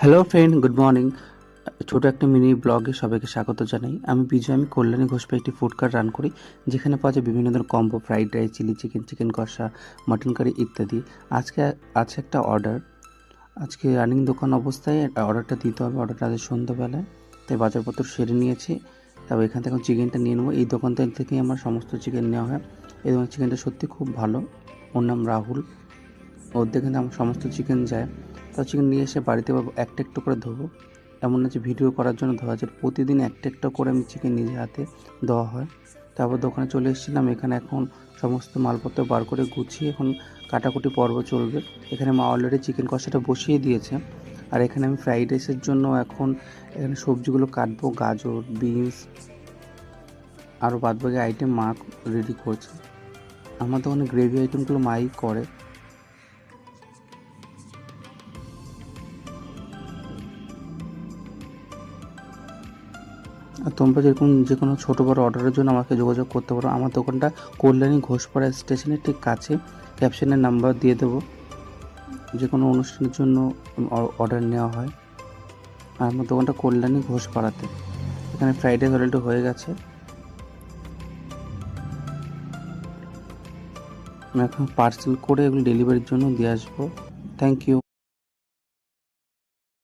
Hello friend, good morning. ছোট একটা mini ব্লগে সবাইকে স্বাগত জানাই। আমি বিজয়, আমি কল্যাণী ঘোষপা একটি ফুড কার্ট রান করি, যেখানে পাওয়া যায় বিভিন্ন ধরনের combo, fried rice, chilli chicken, chicken কষা, মাটন কারি ইত্যাদি। আজকে আছে একটা অর্ডার। আজকে রানিং দোকান অবস্থায় অর্ডারটা দিতে হবে। অর্ডারটা আজ সন্ধ্যাবেলায়, তাই বাজারপত্র সেরে নিয়েছি। তবে এখান থেকে চিকেনটা নিয়ে নেবো। এই দোকানটা থেকেই আমার সমস্ত চিকেন নেওয়া হয়। এই দোকানের চিকেনটা সত্যি খুব ভালো। ওর নাম রাহুল। ওর থেকে আমার সমস্ত চিকেন যায়। তো চিকেন নিয়ে এসে বাড়িতে একটা একটু করে ধোবো। এমন না যে ভিডিও করার জন্য ধোয়া যায়, প্রতিদিন একটা একটা করে আমি চিকেন নিজে হাতে দেওয়া হয়। তারপর দোকানে চলে এসেছিলাম। এখানে এখন সমস্ত মালপত্র বার করে গুছিয়ে এখন কাটাকুটি পর্ব চলবে। এখানে মা অলরেডি চিকেন কষাটা বসিয়ে দিয়েছে। আর এখানে আমি ফ্রাইড রাইসের জন্য এখন এখানে সবজিগুলো কাটবো, গাজর, বিনস, আরও বাদবাকি আইটেম মা রেডি করছে। আমার দোকানে গ্রেভি আইটেমগুলো মাই করে। আর তোমরা যেরকম যে কোনো ছোটো বড়ো অর্ডারের জন্য আমাকে যোগাযোগ করতে পারো। আমার দোকানটা কল্যাণী ঘোষপাড়া স্টেশনের ঠিক কাছে। ক্যাপশনের নাম্বার দিয়ে দেবো। যে কোনো অনুষ্ঠানের জন্য অর্ডার নেওয়া হয়। আর আমার দোকানটা কল্যাণী ঘোষপাড়াতে। এখানে ফ্রাইড রাইস অলরেডি হয়ে গেছে। আমি এখন পার্সেল করে এগুলো ডেলিভারির জন্য দিয়ে আসবো। Thank you.